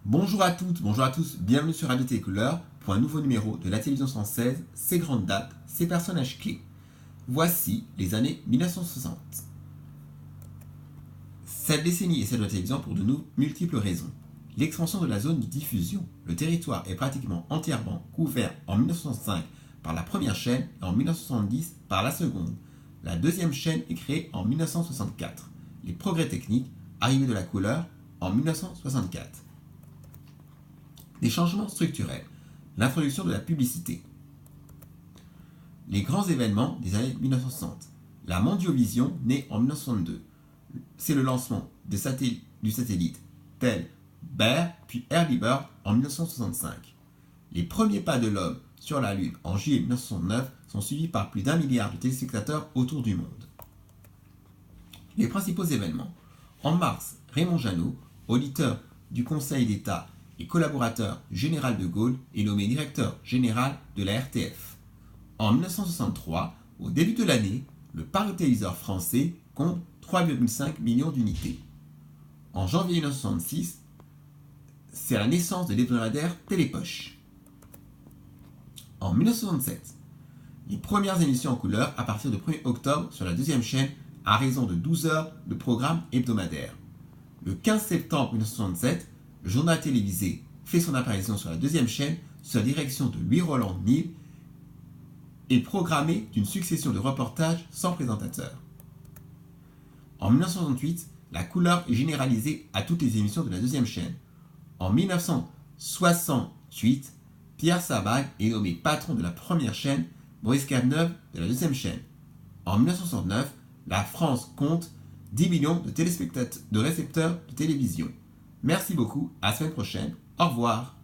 Bonjour à toutes, bonjour à tous, bienvenue sur Radio Télécouleur pour un nouveau numéro de la télévision française, ses grandes dates, ses personnages clés. Voici les années 1960. Cette décennie est celle de la télévision pour de multiples raisons. L'expansion de la zone de diffusion, le territoire est pratiquement entièrement couvert en 1965 par la première chaîne et en 1970 par la seconde. La deuxième chaîne est créée en 1964. Les progrès techniques, arrivée de la couleur en 1964. Des changements structurels, l'introduction de la publicité. Les grands événements des années 1960. La Mondiovision, née en 1962. C'est le lancement du satellite tel Bear puis Early Bird en 1965. Les premiers pas de l'homme sur la Lune en juillet 1969 sont suivis par plus d'1 milliard de téléspectateurs autour du monde. Les principaux événements. En mars, Raymond Jeannot, auditeur du Conseil d'État et collaborateur du général de Gaulle, est nommé directeur général de la RTF. En 1963, au début de l'année, le parc téléviseur français compte 3,5 millions d'unités. En janvier 1966, c'est la naissance de l'hebdomadaire Télépoche. En 1967, les premières émissions en couleur à partir du 1er octobre sur la deuxième chaîne à raison de 12 heures de programme hebdomadaire. Le 15 septembre 1967, le journal télévisé fait son apparition sur la deuxième chaîne sous la direction de Louis-Roland Nil et programmé d'une succession de reportages sans présentateur. En 1968, la couleur est généralisée à toutes les émissions de la deuxième chaîne. En 1968, Pierre Sabag est nommé patron de la première chaîne, Maurice Cazeneuve de la deuxième chaîne. En 1969, la France compte 10 millions de récepteurs de télévision. Merci beaucoup, à la semaine prochaine, au revoir.